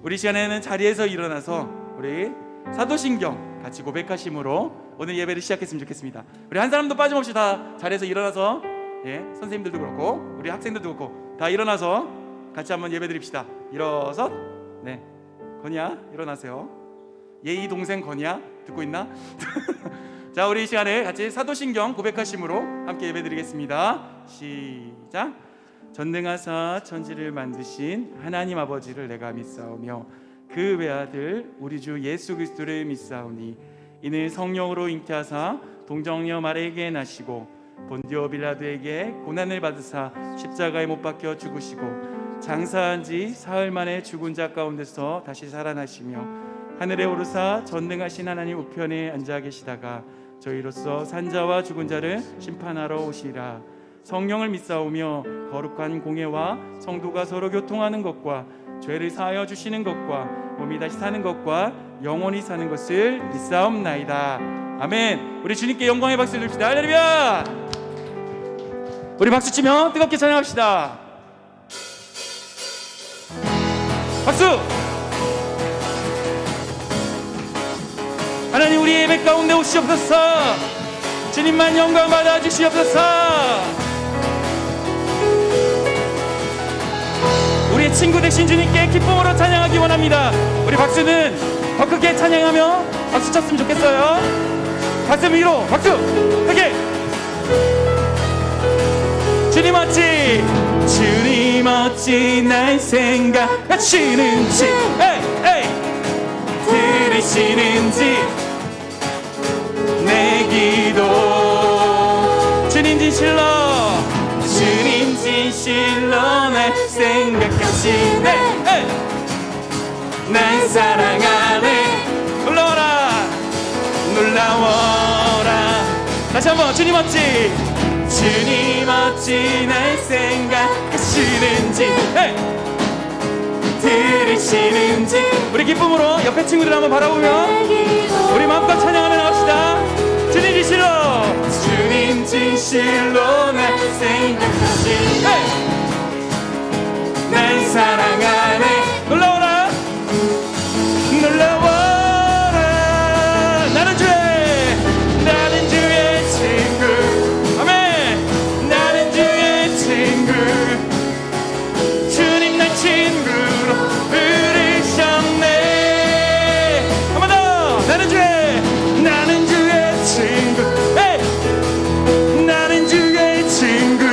우리 시간에는 자리에서 일어나서 우리 사도신경 같이 고백하심으로 오늘 예배를 시작했으면 좋겠습니다. 우리 한 사람도 빠짐없이 다 자리에서 일어나서, 선생님들도 그렇고 우리 학생들도 그렇고 다 일어나서 같이 한번 예배 드립시다. 일어서. 네, 건이야 일어나세요. 예의 동생 건이야 듣고 있나? 자, 우리 이 시간에 같이 사도신경 고백하심으로 함께 예배 드리겠습니다. 시작. 전능하사 천지를 만드신 하나님 아버지를 내가 믿사오며 그 외아들 우리 주 예수 그리스도를 믿사오니 이는 성령으로 잉태하사 동정녀 마리아에게 나시고 본디오 빌라도에게 고난을 받으사 십자가에 못 박혀 죽으시고 장사한 지 사흘 만에 죽은 자 가운데서 다시 살아나시며 하늘에 오르사 전능하신 하나님 우편에 앉아 계시다가 저희로서 산자와 죽은 자를 심판하러 오시리라. 성령을 믿사오며 거룩한 공예와 성도가 서로 교통하는 것과 죄를 사하여 주시는 것과 몸이 다시 사는 것과 영원히 사는 것을 믿사옵나이다. 아멘. 우리 주님께 영광의 박수 드립시다. 할렐루야. 우리 박수 치며 뜨겁게 찬양합시다. 박수. 하나님, 우리 예배 가운데 오시옵소서. 주님만 영광 받아 주시옵소서. 우리의 친구 되신 주님께 기쁨으로 찬양하기 원합니다. 우리 박수는 더 크게 찬양하며 박수 쳤으면 좋겠어요. 가슴 위로 박수 크게. 주님 어찌 날 생각하시는지, 들으시는지 내 기도. 주님 진실로 날 생각하시네. 날 사랑하네. 놀라워라. 다시 한번. 주님 어찌 날 생각하시는지, 들으시는지. 우리 기쁨으로 옆에 친구들 한번 바라보며 우리 마음껏 찬양하며 나갑시다. 주님 진실로 날 생각하시네. 날 사랑하네. 놀라워라. 나는 주의 친구. 아멘. 나는 주의 친구. 주님 날 친구로 부르셨네. 한 번 더. 나는 주의 친구. 나는 주의 친구.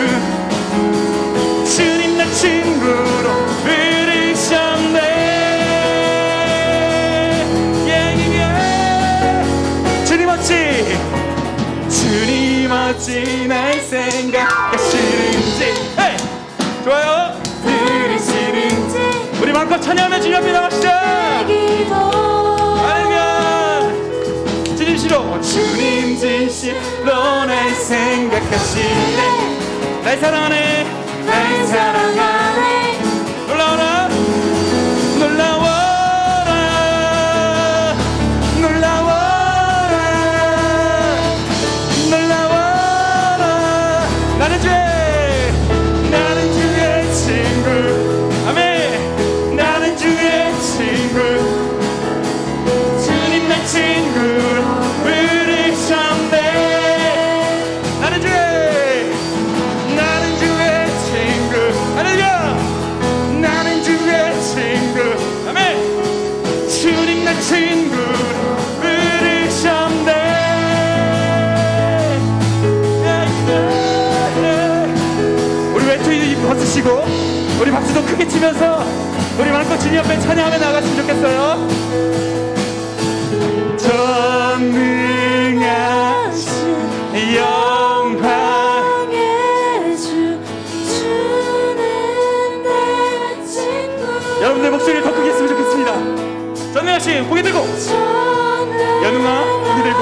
주님 날 친구로 부르셨네. 주님 어찌 날 생각하시는지, 좋아요. 들으시는지. 우리 마음껏 찬양하며 주님 앞에 나가시죠. 할렐루야. 주님 진실로 날 생각하시네. 날 사랑하네. 놀라워라. 나는 주의 친구. 아멘. 나는 주의 친구. 주님 날 친구로 부르셨네. 나는 주의 친구. 할렐루야. 나는 주의 친구. 아멘. 주님 날 친구로 부르셨네. 우리 외투 벗으시고 우리 박수도 크게 치면서 우리 마음껏 주님 앞에 찬양하며 나갔으면 좋겠어요. 전능하신 영광의 주, 주는 내 친구. 여러분들 목소리를 더 크게 했으면 좋겠습니다. 전능하신 고개 들고, 연웅아 고개 들고.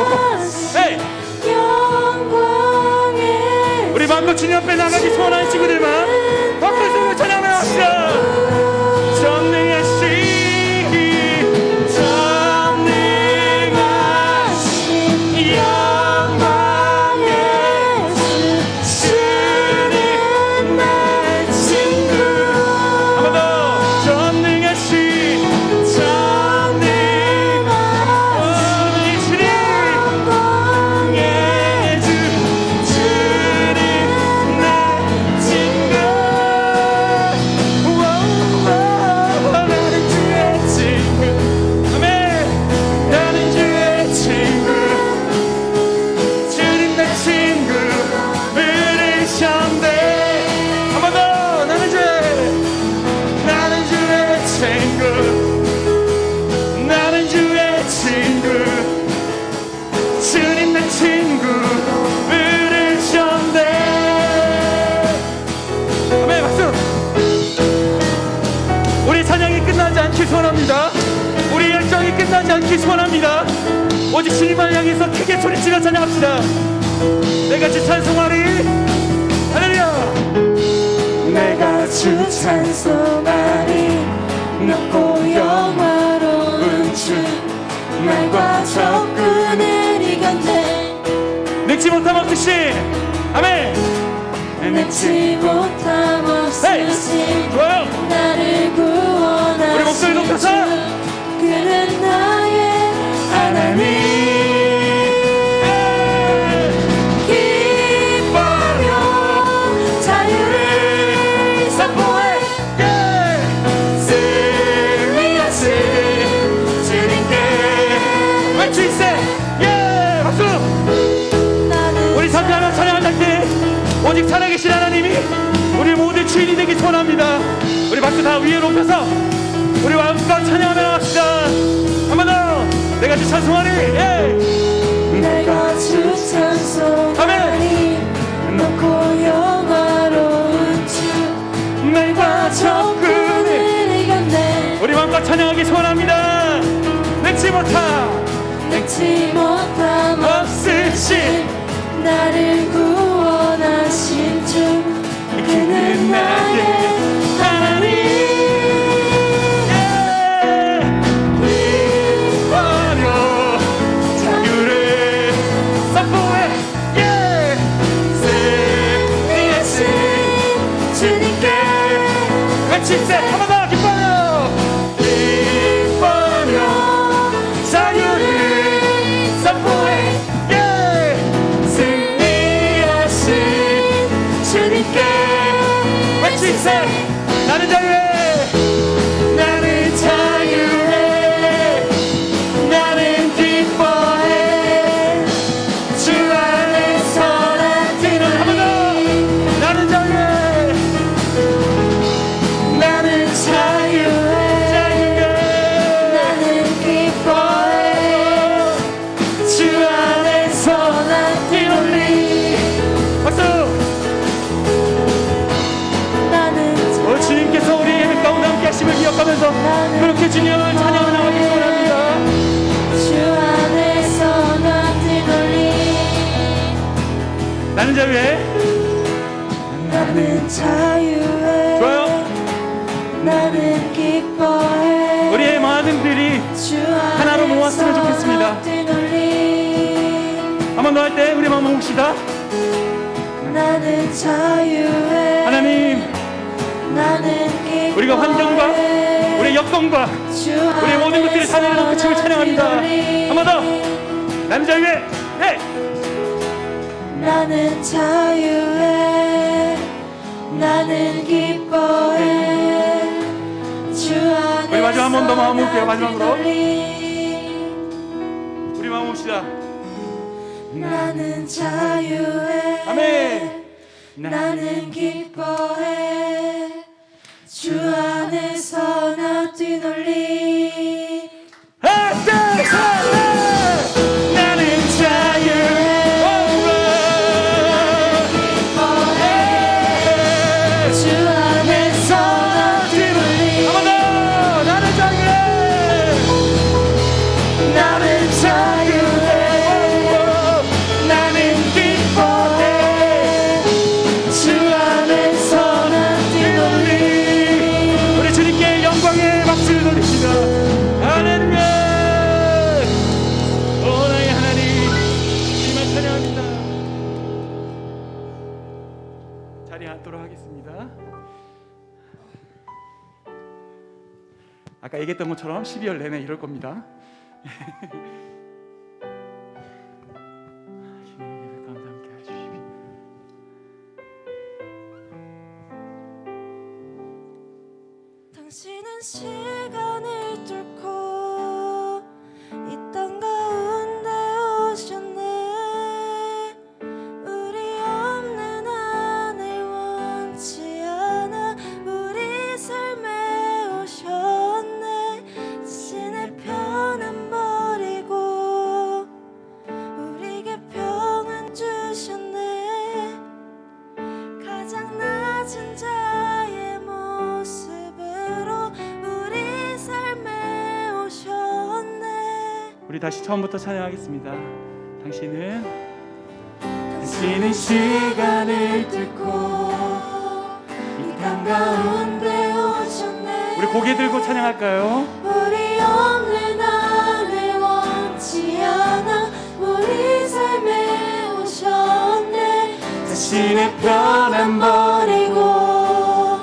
우리 마음껏 주님 앞에 나가기 소원하는 친구들만 박수로 찬양하며 나갑시다. 전능하신 우리 찬양이 끝나지 않길 소원합니다. 우리 열정이 끝나지 않길 소원합니다. 오직 주님을 향해서 크게 소리치며 찬양합시다. 내가 주 찬송하리. 할렐루야. 내가 주 찬송하리. 높고 영화로운 주 말과 적군을 이겼네. 늙지 못함 없으시. 아멘. 늙지 못함 없으신 좋아요. 나를 구원하신 우리 목소리 높여서. 주 그는 나의 하나님. 기뻐하며 자유를 선포해. 승리하신 주님께 외치세. 예. 박수. 우리 선포하며 찬양할 때 오직 살아계신 하나님이 우리 모두 주인이 되기 소원합니다. 우리 박수 다 위에 높여서 우리 마음껏 찬양하며 나갑시다. 한 번 더. 내가 주 찬송하리. 예. 내가 주 찬송하리. 높고 영화로운 주 말과 적군을 이겼네. 우리 마음껏 찬양하기 소원합니다. 늙지 못함 없으신 나를 구원하신 주 그는 나의 하나님. 기뻐하며 자유를 선포해. 승리하신 주님께 외치세. 한 번 더. 기뻐하며 자유를 선포해. 승리하신 주님께 외치세. 나는 자유해. 나는 자유해. 나는 기뻐해. 주 안에서 난 뛰는 한 번 더. 나는 자유해. 나는 자유해. 나는 기뻐해. 주 안에서 난 뛰놀리. 박수. 나는 주님께서 우리 가운데 함께 하심을 기억하면서 그렇게 주님을 찬양하며 나가기 원합니다. 주 안에서 난 뛰놀리. 나는 자유해. 나는 자유해. 좋아요. 나는 기뻐해. 우리의 마음들이 주 하나로 모았으면 안에서 좋겠습니다. 난 뛰놀리. 한 번 더 할 때 우리 마음 모읍시다. 나는 자유해. 하나님, 나는 기뻐해. 우리가 환경과 우리의 여건과 우리의 모든 것들을 다 내려놓고 주를 찬양합니다. 한 번 더. 나는 자유해. 네. 나는 자유해. 나는 기뻐해. 주 안에서 우리 마지막 한 번 더 마음 모을게요. 마지막으로. 뛰놀리. 우리 마음 모읍시다. 나는 자유해. 아멘. 나는 기뻐해. 주 안에서 나 뛰놀리. 나는 자유해. 기뻐해. 주 안에서 나 뛰놀리. 한 번 더. 나는 자유해. 나는 자유해. 나는 기뻐해. 주 안에서 나 뛰놀리. 우리 주님께 영광의 박수를 돌립시다. 할렐루야. 오 나의 하나님, 주님을 찬양합니다. 자리에 앉도록 하겠습니다. 아까 얘기했던 것처럼 12월 내내 이럴 겁니다. 주님의 예배 가운데 함께 해주시기. 당신은 시간을 뚫고 이 땅 가운데 오셨네. 우리 없는 하늘 원치 않아 우리 삶에 오셨네. 신의 편안 버리고 우리에게 평안 주셨네. 가장 낮은 자의 모습으로 우리 다시 처음부터 찬양하겠습니다. 당신은 시간을 뚫고 이 땅 가운데 오셨네. 우리 고개 들고 찬양할까요? 우리 없는 나를 원치 않아 우리 삶에 오셨네. 자신의 편안 버리고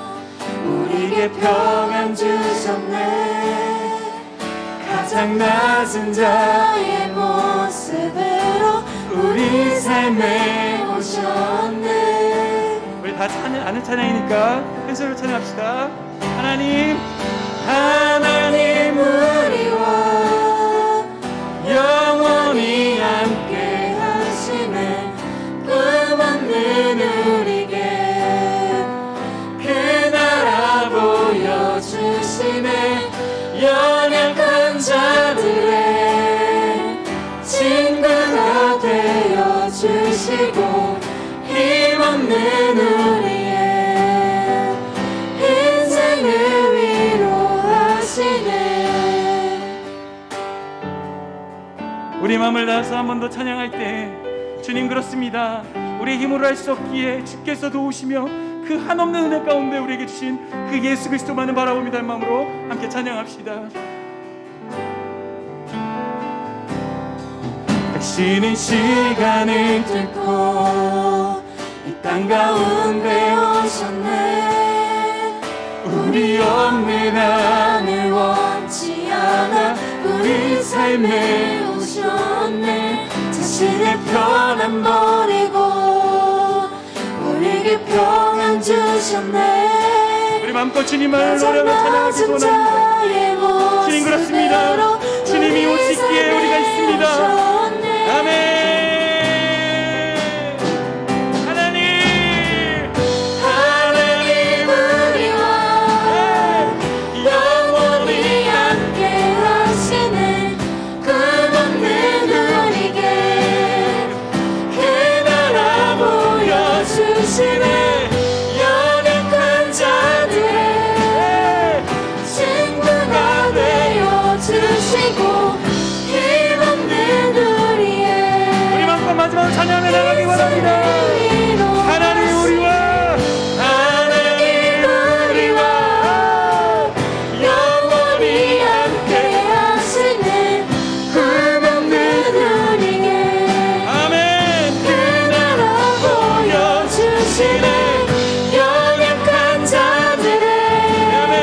우리에게 평안 주셨네. 가장 낮은 자의 모습으로 우리 삶에 오셨네. 우리 다 아는 찬양이니까 큰 소리로 찬양합시다. 하나님, 하나님 우리와 영원히 함께 하시네. 꿈없는 우리에게 그 나라 보여주시네. 연약한 자들의 친구가 되어주시고 힘없는 우리의 인생을 위로하시네. 우리 마음을 다해서 한 번 더 찬양할 때 주님 그렇습니다. 우리의 힘으로 할 수 없기에 주께서 도우시며 그 한없는 은혜 가운데 우리에게 주신 그 예수 그리스도만을 바라봅니다. 마음으로 함께 찬양합시다. 당신은 시간을 뚫고 이 땅 가운데 오셨네. 우리 없는 하늘 원치 않아 우리 삶에 오셨네. 자신의 편안 버리고 우리에게 평안 주셨네. 우리 마음껏 주님을 노래하며 찬양하기 원합니다. 주님 그렇습니다. 주님이 오시기에 우리가 있습니다. 아멘. 하나님 우리와 영원히 함께 하시네. 꿈없는 우리에게 그 나라 보여주시네. 연약한 자들의 친구가 되어주시고 힘없는 우리의 우리 마음껏 마지막으로 찬양해 나가기 원합니다. 하나님 우리와 영원히 함께 하시네. 꿈없는 우리에게 아멘. 그 나라 보여주시네. 연약한 자들의 아멘.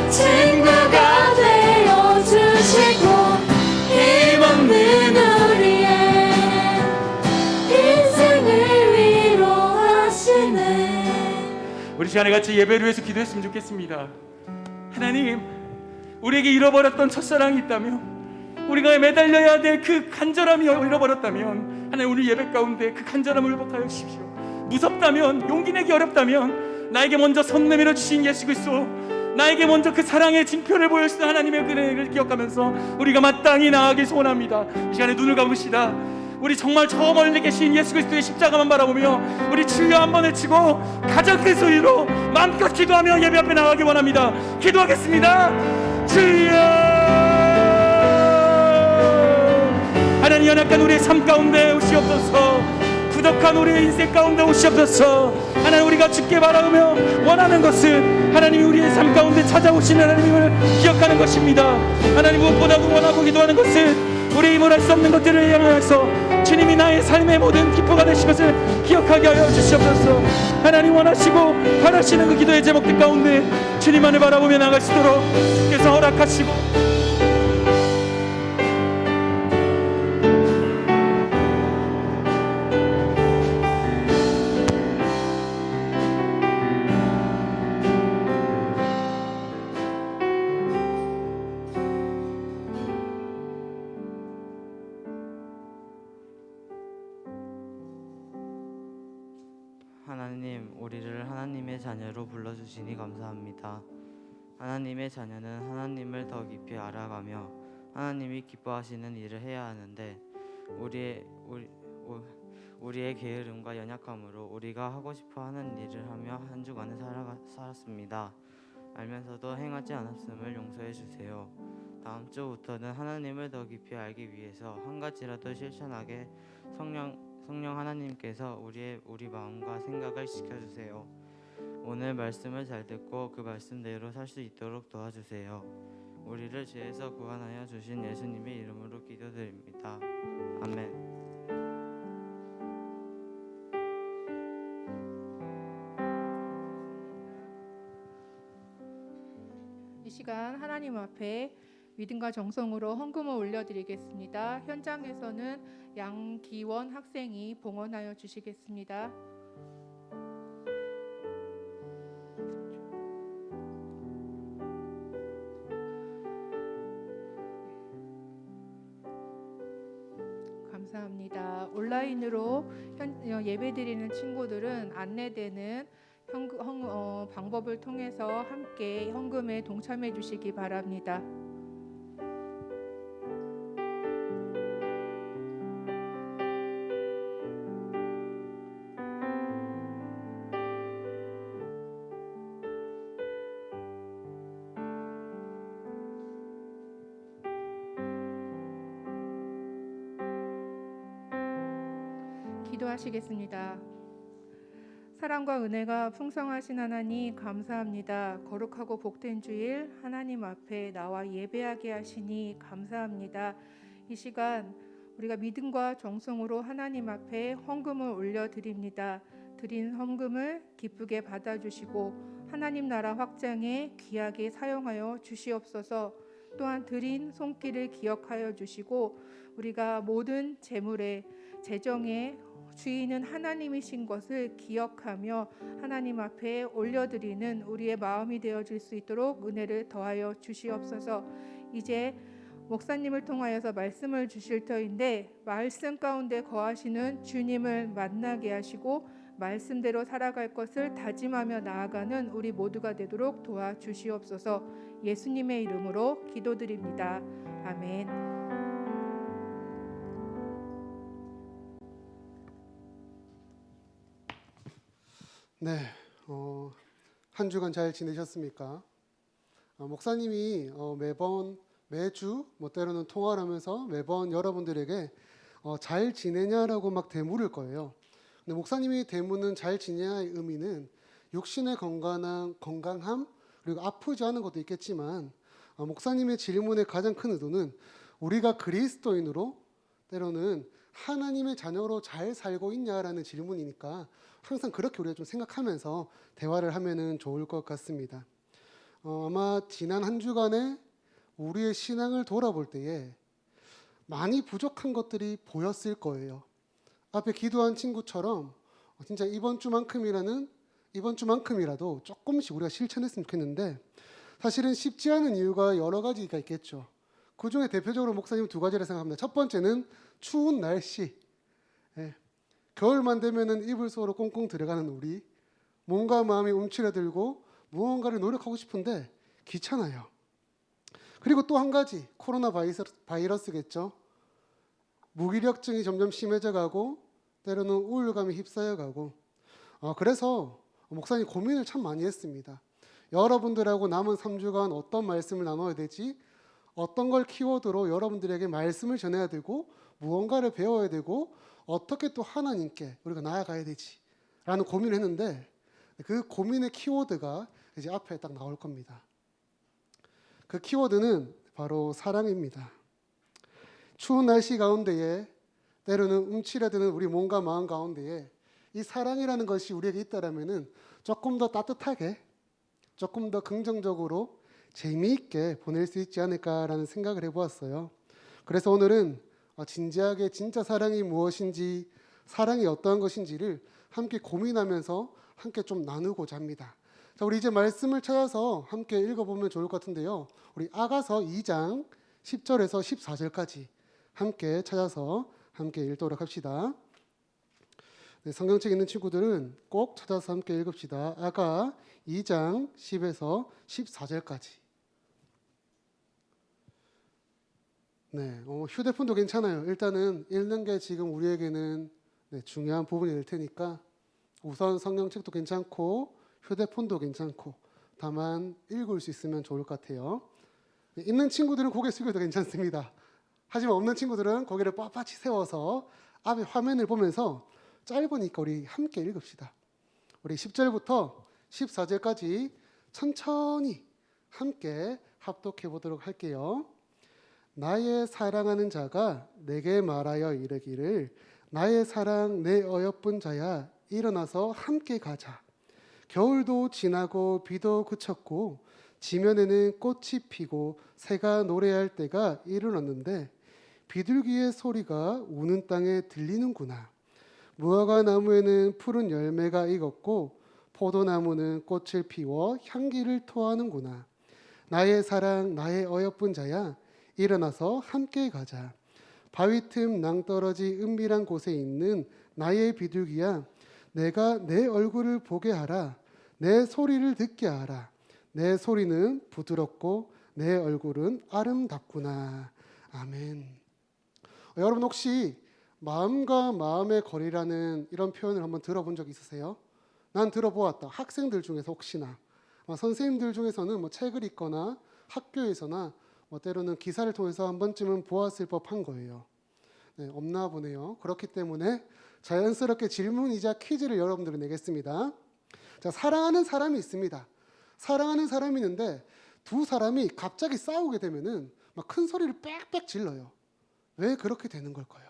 친구가 되어주시고 힘없는 우리의 인생을 위로하시네. 우리 시간에 같이 예배를 위해서 기도했으면 좋겠습니다. 하나님, 우리에게 잃어버렸던 첫사랑이 있다면, 우리가 매달려야 될 그 간절함이 잃어버렸다면, 하나님 오늘 예배 가운데 그 간절함을 회복하여 주십시오. 무섭다면, 용기 내기 어렵다면, 나에게 먼저 손 내밀어 주신 예수 그리스도, 나에게 먼저 그 사랑의 징표를 보여주신 하나님의 은혜를 기억하면서 우리가 마땅히 나아가길 소원합니다. 이 시간에 눈을 감으시다. 우리 정말 저 멀리 계신 예수 그리스도의 십자가만 바라보며 우리 주여 한번 외치고 가장 큰 소리로 마음껏 기도하며 예배 앞에 나가기 원합니다. 기도하겠습니다. 주여. 하나님, 연약한 우리의 삶 가운데 오시옵소서. 부족한 우리의 인생 가운데 오시옵소서. 하나님, 우리가 주께 바라보며 원하는 것은 하나님이 우리의 삶 가운데 찾아오시는 하나님을 기억하는 것입니다. 하나님, 무엇보다도 원하고 기도하는 것은 우리 힘을 할 수 없는 것들을 향해서 주님이 나의 삶의 모든 기초가 되신 것을 기억하게 하여 주시옵소서. 하나님, 원하시고 바라시는 그 기도의 제목들 가운데 주님만을 바라보며 나갈 수 있도록 주께서 허락하시고, 하나님, 우리를 하나님의 자녀로 불러주시니 감사합니다. 하나님의 자녀는 하나님을 더 깊이 알아가며 하나님이 기뻐하시는 일을 해야 하는데 우리의 게으름과 연약함으로 우리가 하고 싶어 하는 일을 하며 한 주간을 살았습니다. 알면서도 행하지 않았음을 용서해 주세요. 다음 주부터는 하나님을 더 깊이 알기 위해서 한 가지라도 실천하게 성령 하나님께서 우리 마음과 생각을 지켜주세요. 오늘 말씀을 잘 듣고 그 말씀대로 살 수 있도록 도와주세요. 우리를 죄에서 구원하여 주신 예수님의 이름으로 기도드립니다. 아멘. 이 시간 하나님 앞에 믿음과 정성으로 헌금을 올려드리겠습니다. 현장에서는 양기원 학생이 봉헌하여 주시겠습니다. 감사합니다. 온라인으로 예배드리는 친구들은 안내되는 방법을 통해서 함께 헌금에 동참해 주시기 바랍니다. 기도하시겠습니다. 사랑과 은혜가 풍성하신 하나님 감사합니다. 거룩하고 복된 주일 하나님 앞에 나와 예배하게 하시니 감사합니다. 이 시간 우리가 믿음과 정성으로 하나님 앞에 헌금을 올려드립니다. 드린 헌금을 기쁘게 받아주시고 하나님 나라 확장에 귀하게 사용하여 주시옵소서. 또한 드린 손길을 기억하여 주시고 우리가 모든 재물에 재정에 주인은 하나님이신 것을 기억하며 하나님 앞에 올려드리는 우리의 마음이 되어질 수 있도록 은혜를 더하여 주시옵소서. 이제 목사님을 통하여서 말씀을 주실 터인데 말씀 가운데 거하시는 주님을 만나게 하시고 말씀대로 살아갈 것을 다짐하며 나아가는 우리 모두가 되도록 도와주시옵소서. 예수님의 이름으로 기도드립니다. 아멘. 네, 한 주간 잘 지내셨습니까? 목사님이 매주 때로는 통화를 하면서 매번 여러분들에게 잘 지내냐라고 막 되물을 거예요. 근데 목사님이 되묻는 잘 지내냐의 의미는 육신의 건강함 그리고 아프지 않은 것도 있겠지만 목사님의 질문의 가장 큰 의도는 우리가 그리스도인으로 때로는 하나님의 자녀로 잘 살고 있냐라는 질문이니까 항상 그렇게 우리가 좀 생각하면서 대화를 하면은 좋을 것 같습니다. 아마 지난 한 주간에 우리의 신앙을 돌아볼 때에 많이 부족한 것들이 보였을 거예요. 앞에 기도한 친구처럼 진짜 이번 주만큼이라도 조금씩 우리가 실천했으면 좋겠는데 사실은 쉽지 않은 이유가 여러 가지가 있겠죠. 그 중에 대표적으로 목사님 두 가지를 생각합니다. 첫 번째는 추운 날씨. 겨울만 되면은 이불 속으로 꽁꽁 들어가는 우리, 몸과 마음이 움츠러들고 무언가를 노력하고 싶은데 귀찮아요. 그리고 또 한 가지, 코로나 바이러스겠죠. 무기력증이 점점 심해져 가고 때로는 우울감에 휩싸여 가고 그래서 목사님 고민을 참 많이 했습니다. 여러분들하고 남은 3주간 어떤 말씀을 나눠야 되지? 어떤 걸 키워드로 여러분들에게 말씀을 전해야 되고 무언가를 배워야 되고 어떻게 또 하나님께 우리가 나아가야 되지? 라는 고민을 했는데 그 고민의 키워드가 이제 앞에 딱 나올 겁니다. 그 키워드는 바로 사랑입니다. 추운 날씨 가운데에 때로는 움츠러드는 우리 몸과 마음 가운데에 이 사랑이라는 것이 우리에게 있다라면은 조금 더 따뜻하게 조금 더 긍정적으로 재미있게 보낼 수 있지 않을까라는 생각을 해보았어요. 그래서 오늘은 진지하게 진짜 사랑이 무엇인지, 사랑이 어떠한 것인지를 함께 고민하면서 함께 좀 나누고자 합니다. 자, 우리 이제 말씀을 찾아서 함께 읽어보면 좋을 것 같은데요. 우리 아가서 2장 10절에서 14절까지 함께 찾아서 함께 읽도록 합시다. 네, 성경책 있는 친구들은 꼭 찾아서 함께 읽읍시다. 아가 2장 10에서 14절까지. 네, 휴대폰도 괜찮아요. 일단은 읽는 게 지금 우리에게는 중요한 부분이 될 테니까 우선 성경책도 괜찮고 휴대폰도 괜찮고 다만 읽을 수 있으면 좋을 것 같아요. 있는 친구들은 고개 숙여도 괜찮습니다. 하지만 없는 친구들은 고개를 빳빳이 세워서 앞에 화면을 보면서 짧으니까 우리 함께 읽읍시다. 우리 10절부터 14절까지 천천히 함께 합독해 보도록 할게요. 나의 사랑하는 자가 내게 말하여 이르기를 나의 사랑 내 어여쁜 자야 일어나서 함께 가자. 겨울도 지나고 비도 그쳤고 지면에는 꽃이 피고 새가 노래할 때가 이르렀는데 비둘기의 소리가 우는 땅에 들리는구나. 무화과 나무에는 푸른 열매가 익었고 포도나무는 꽃을 피워 향기를 토하는구나. 나의 사랑 나의 어여쁜 자야 일어나서 함께 가자. 바위 틈 낭떠러지 은밀한 곳에 있는 나의 비둘기야 내가 내 얼굴을 보게 하라. 내 소리를 듣게 하라. 내 소리는 부드럽고 내 얼굴은 아름답구나. 아멘. 여러분 혹시 마음과 마음의 거리라는 이런 표현을 한번 들어본 적 있으세요? 난 들어보았다. 학생들 중에서 혹시나 선생님들 중에서는 뭐 책을 읽거나 학교에서나 뭐 때로는 기사를 통해서 한 번쯤은 보았을 법한 거예요. 네, 없나 보네요. 그렇기 때문에 자연스럽게 질문이자 퀴즈를 여러분들이 내겠습니다. 자, 사랑하는 사람이 있습니다. 사랑하는 사람이 있는데 두 사람이 갑자기 싸우게 되면은 막 큰 소리를 빽빽 질러요. 왜 그렇게 되는 걸까요?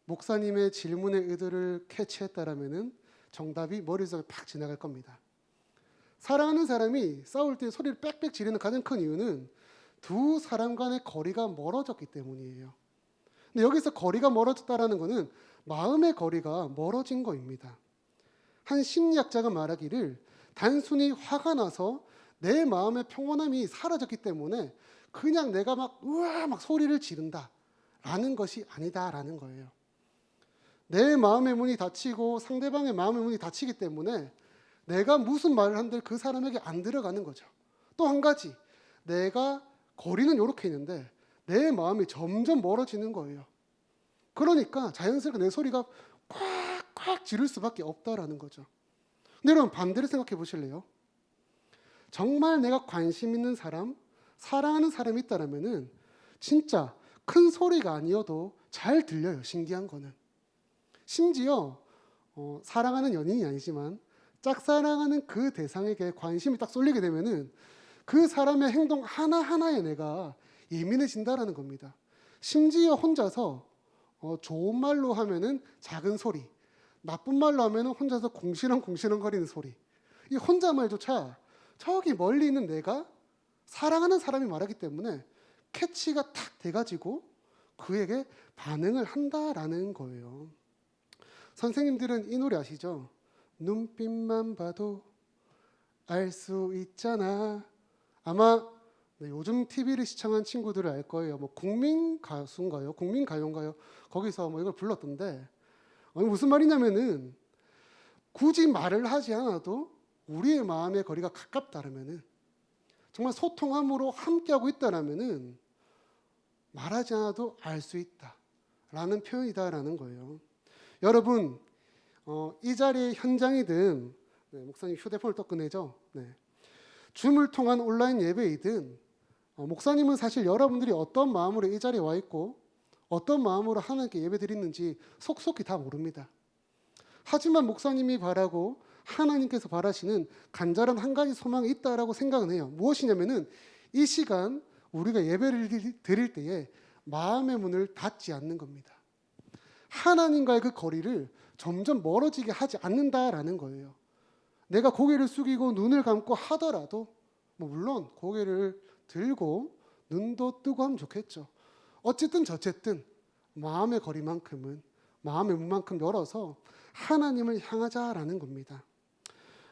목사님의 질문의 의도를 캐치했다라면은 정답이 머릿속에 팍 지나갈 겁니다. 사랑하는 사람이 싸울 때 소리를 빽빽 지르는 가장 큰 이유는 두 사람 간의 거리가 멀어졌기 때문이에요. 근데 여기서 거리가 멀어졌다라는 것은 마음의 거리가 멀어진 거입니다. 한 심리학자가 말하기를 단순히 화가 나서 내 마음의 평온함이 사라졌기 때문에 그냥 내가 막 우와 막 소리를 지른다라는 것이 아니다라는 거예요. 내 마음의 문이 닫히고 상대방의 마음의 문이 닫히기 때문에 내가 무슨 말을 한들 그 사람에게 안 들어가는 거죠. 또 한 가지, 내가 거리는 이렇게 있는데 내 마음이 점점 멀어지는 거예요. 그러니까 자연스럽게 내 소리가 콱콱 지를 수밖에 없다라는 거죠. 근데 여러분 반대로 생각해 보실래요? 정말 내가 관심 있는 사람, 사랑하는 사람이 있다라면은 진짜 큰 소리가 아니어도 잘 들려요. 신기한 거는. 심지어 사랑하는 연인이 아니지만 짝사랑하는 그 대상에게 관심이 딱 쏠리게 되면은 그 사람의 행동 하나하나에 내가 예민해진다라는 겁니다. 심지어 혼자서 좋은 말로 하면은 작은 소리, 나쁜 말로 하면은 혼자서 궁시렁궁시렁 거리는 소리. 이 혼잣말조차 저기 멀리 있는 내가 사랑하는 사람이 말하기 때문에 캐치가 탁 돼가지고 그에게 반응을 한다라는 거예요. 선생님들은 이 노래 아시죠? 눈빛만 봐도 알 수 있잖아. 아마 요즘 TV를 시청한 친구들은 알 거예요. 뭐 국민 가수인가요? 국민 가요인가요? 거기서 뭐 이걸 불렀던데 무슨 말이냐면은 굳이 말을 하지 않아도 우리의 마음의 거리가 가깝다라면은 정말 소통함으로 함께하고 있다라면은 말하지 않아도 알 수 있다라는 표현이다라는 거예요. 여러분 이 자리의 현장이든 목사님 휴대폰을 또 꺼내죠. 줌을 통한 온라인 예배이든 목사님은 사실 여러분들이 어떤 마음으로 이 자리에 와 있고 어떤 마음으로 하나님께 예배 드리는지 속속히 다 모릅니다. 하지만 목사님이 바라고 하나님께서 바라시는 간절한 한 가지 소망이 있다라고 생각은 해요. 무엇이냐면은 이 시간 우리가 예배를 드릴 때에 마음의 문을 닫지 않는 겁니다. 하나님과의 그 거리를 점점 멀어지게 하지 않는다라는 거예요. 내가 고개를 숙이고 눈을 감고 하더라도 물론 고개를 들고 눈도 뜨고 하면 좋겠죠. 어쨌든 저쨌든 마음의 거리만큼은 마음의 문만큼 열어서 하나님을 향하자라는 겁니다.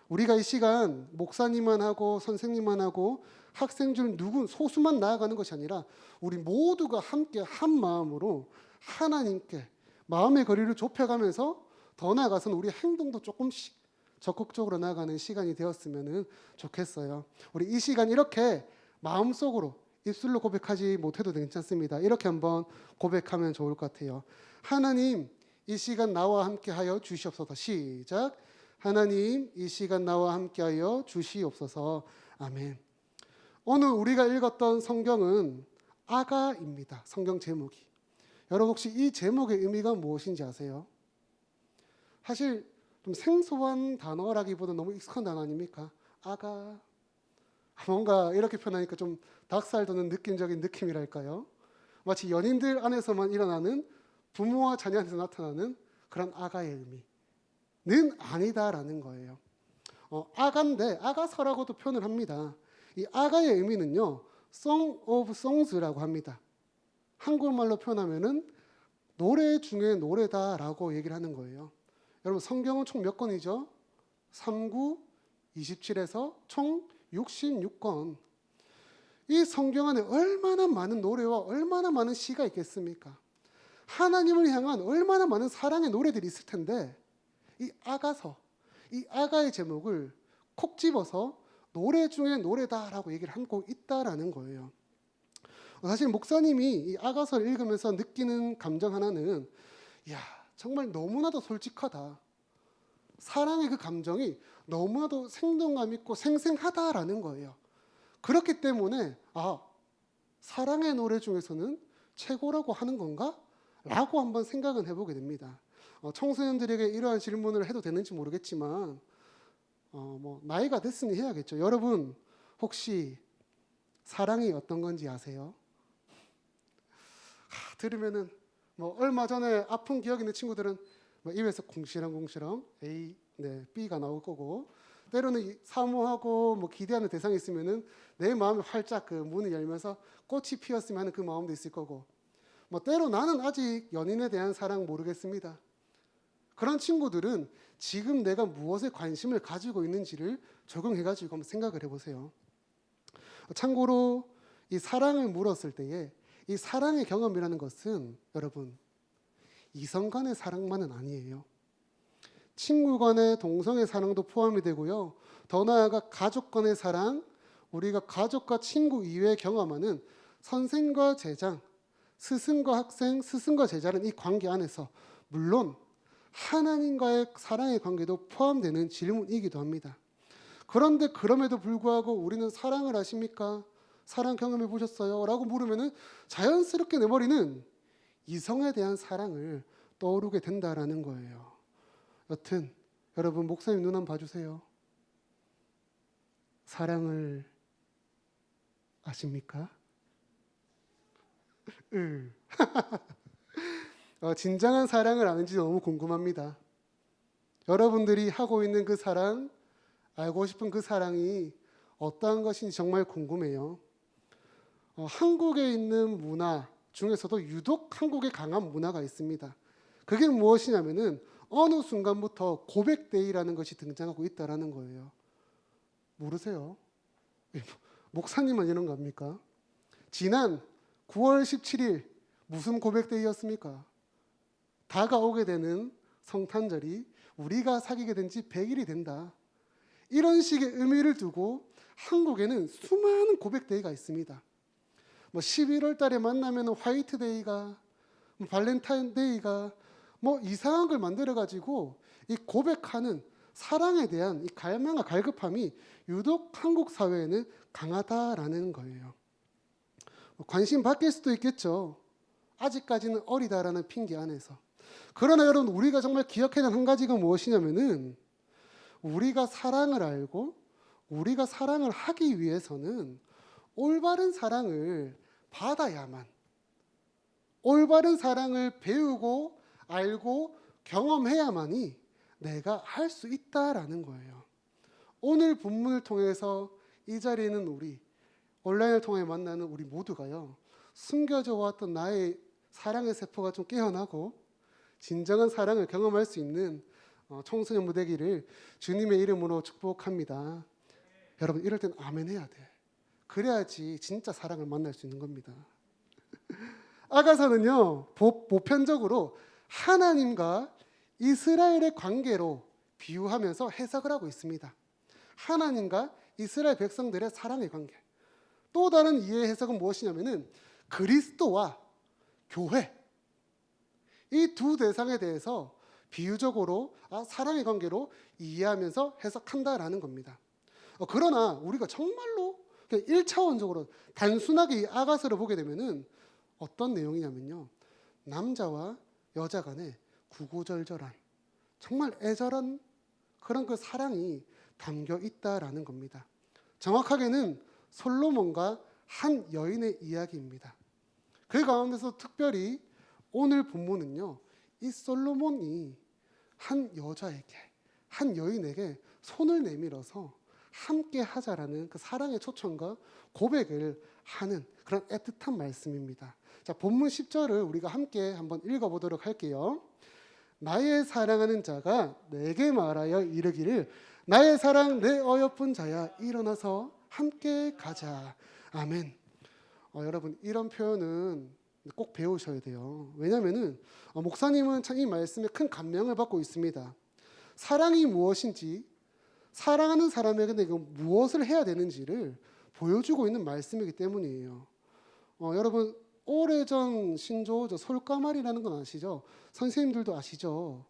우리가 이 시간 목사님만 하고 선생님만 하고 학생 중 소수만 나아가는 것이 아니라 우리 모두가 함께 한 마음으로 하나님께 마음의 거리를 좁혀가면서 더 나아가서는 우리 행동도 조금씩 적극적으로 나아가는 시간이 되었으면 좋겠어요. 우리 이 시간 이렇게 마음속으로 입술로 고백하지 못해도 괜찮습니다. 이렇게 한번 고백하면 좋을 것 같아요. 하나님, 이 시간 나와 함께하여 주시옵소서. 시작. 하나님, 이 시간 나와 함께하여 주시옵소서. 아멘. 오늘 우리가 읽었던 성경은 아가입니다. 성경 제목이. 여러분 혹시 이 제목의 의미가 무엇인지 아세요? 사실 좀 생소한 단어라기보다 너무 익숙한 단어 아닙니까? 아가. 뭔가 이렇게 표현하니까 좀 닭살 돋는 느낌적인 느낌이랄까요? 마치 연인들 안에서만 일어나는 부모와 자녀한테서 나타나는 그런 아가의 의미는 아니다라는 거예요. 아가인데 아가서라고도 표현을 합니다. 이 아가의 의미는요, Song of Songs라고 합니다. 한국말로 표현하면은 노래 중에 노래다라고 얘기를 하는 거예요. 여러분 성경은 총 몇 권이죠? 39, 27에서 총 66권. 이 성경 안에 얼마나 많은 노래와 얼마나 많은 시가 있겠습니까? 하나님을 향한 얼마나 많은 사랑의 노래들이 있을 텐데 이 아가서, 이 아가의 제목을 콕 집어서 노래 중에 노래다라고 얘기를 하고 있다라는 거예요. 사실 목사님이 이 아가서를 읽으면서 느끼는 감정 하나는 야, 정말 너무나도 솔직하다. 사랑의 그 감정이 너무나도 생동감 있고 생생하다라는 거예요. 그렇기 때문에 사랑의 노래 중에서는 최고라고 하는 건가? 라고 한번 생각은 해보게 됩니다. 청소년들에게 이러한 질문을 해도 되는지 모르겠지만 나이가 됐으니 해야겠죠. 여러분 혹시 사랑이 어떤 건지 아세요? 들으면은 얼마 전에 아픈 기억 있는 친구들은 입에서 궁시렁궁시렁 A, B가 나올 거고, 때로는 사모하고 기대하는 대상이 있으면은 내 마음이 활짝 그 문을 열면서 꽃이 피었으면 하는 그 마음도 있을 거고, 때로 나는 아직 연인에 대한 사랑 모르겠습니다. 그런 친구들은 지금 내가 무엇에 관심을 가지고 있는지를 적용해가지고 한번 생각을 해보세요. 참고로 이 사랑을 물었을 때에 이 사랑의 경험이라는 것은 여러분 이성 간의 사랑만은 아니에요. 친구 간의 동성의 사랑도 포함이 되고요. 더 나아가 가족 간의 사랑, 우리가 가족과 친구 이외에 경험하는 선생과 제장, 스승과 학생, 스승과 제자는 이 관계 안에서 물론 하나님과의 사랑의 관계도 포함되는 질문이기도 합니다. 그런데 그럼에도 불구하고 우리는 사랑을 아십니까? 사랑 경험해 보셨어요? 라고 물으면은 자연스럽게 내 머리는 이성에 대한 사랑을 떠오르게 된다라는 거예요. 여튼 여러분 목사님 눈 한번 봐주세요. 사랑을 아십니까? 진정한 사랑을 아는지 너무 궁금합니다. 여러분들이 하고 있는 그 사랑, 알고 싶은 그 사랑이 어떠한 것인지 정말 궁금해요. 한국에 있는 문화 중에서도 유독 한국에 강한 문화가 있습니다. 그게 무엇이냐면은 어느 순간부터 고백데이라는 것이 등장하고 있다라는 거예요. 모르세요? 목사님만 이런 거 압니까? 지난 9월 17일 무슨 고백데이였습니까? 다가오게 되는 성탄절이 우리가 사귀게 된 지 100일이 된다. 이런 식의 의미를 두고 한국에는 수많은 고백데이가 있습니다. 11월 달에 만나면 화이트데이가, 발렌타인데이가 이상한 걸 만들어가지고 이 고백하는 사랑에 대한 이 갈망과 갈급함이 유독 한국 사회에는 강하다라는 거예요. 관심 바뀔 수도 있겠죠. 아직까지는 어리다라는 핑계 안에서. 그러나 여러분 우리가 정말 기억해야 하는 한 가지가 무엇이냐면은 우리가 사랑을 알고 우리가 사랑을 하기 위해서는 올바른 사랑을 받아야만, 올바른 사랑을 배우고 알고 경험해야만이 내가 할 수 있다라는 거예요. 오늘 본문을 통해서 이 자리에 있는 우리, 온라인을 통해 만나는 우리 모두가요, 숨겨져 왔던 나의 사랑의 세포가 좀 깨어나고 진정한 사랑을 경험할 수 있는 청소년 무대기를 주님의 이름으로 축복합니다. 여러분 이럴 땐 아멘 해야 돼. 그래야지 진짜 사랑을 만날 수 있는 겁니다. 아가서는요, 보편적으로 하나님과 이스라엘의 관계로 비유하면서 해석을 하고 있습니다. 하나님과 이스라엘 백성들의 사랑의 관계. 또 다른 이해의 해석은 무엇이냐면은 그리스도와 교회, 이 두 대상에 대해서 비유적으로 사랑의 관계로 이해하면서 해석한다라는 겁니다. 그러나 우리가 정말로 그러니까 1차원적으로 단순하게 이 아가서를 보게 되면은 어떤 내용이냐면요. 남자와 여자 간의 구구절절한 정말 애절한 그런 그 사랑이 담겨 있다라는 겁니다. 정확하게는 솔로몬과 한 여인의 이야기입니다. 그 가운데서 특별히 오늘 본문은요. 이 솔로몬이 한 여자에게, 한 여인에게 손을 내밀어서 함께 하자라는 그 사랑의 초청과 고백을 하는 그런 애틋한 말씀입니다. 자, 본문 10절을 우리가 함께 한번 읽어보도록 할게요. 나의 사랑하는 자가 내게 말하여 이르기를 나의 사랑 내 어여쁜 자야 일어나서 함께 가자. 아멘. 여러분 이런 표현은 꼭 배우셔야 돼요. 왜냐하면은 목사님은 참 이 말씀에 큰 감명을 받고 있습니다. 사랑이 무엇인지, 사랑하는 사람에게 내가 무엇을 해야 되는지를 보여주고 있는 말씀이기 때문이에요. 여러분 오래전 신조 솔까말이라는 건 아시죠? 선생님들도 아시죠?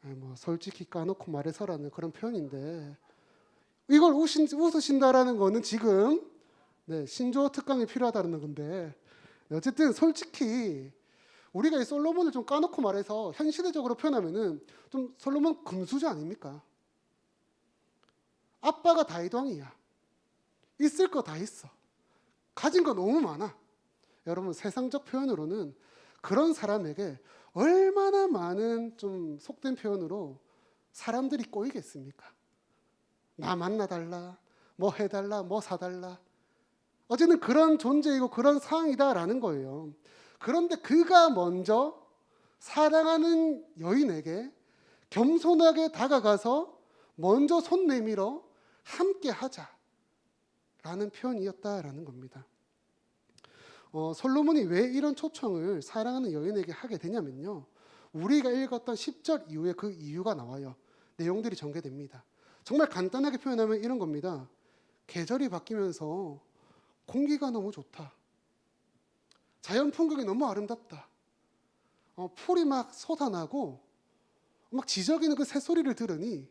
뭐 솔직히 까놓고 말해서라는 그런 표현인데 이걸 웃으신다라는 거는 지금 신조 특강이 필요하다는 건데 어쨌든 솔직히 우리가 이 솔로몬을 좀 까놓고 말해서 현실적으로 표현하면은 좀 솔로몬 금수저 아닙니까? 아빠가 다이도왕이야. 있을 거 다 있어. 가진 거 너무 많아. 여러분 세상적 표현으로는 그런 사람에게 얼마나 많은 좀 속된 표현으로 사람들이 꼬이겠습니까? 나 만나달라, 뭐 해달라, 뭐 사달라. 어쨌든 그런 존재이고 그런 상황이다라는 거예요. 그런데 그가 먼저 사랑하는 여인에게 겸손하게 다가가서 먼저 손 내밀어 함께 하자라는 표현이었다라는 겁니다. 솔로몬이 왜 이런 초청을 사랑하는 여인에게 하게 되냐면요. 우리가 읽었던 10절 이후에 그 이유가 나와요. 내용들이 전개됩니다. 정말 간단하게 표현하면 이런 겁니다. 계절이 바뀌면서 공기가 너무 좋다. 자연 풍경이 너무 아름답다. 풀이 막 솟아나고 막 지저귀는 그 새소리를 들으니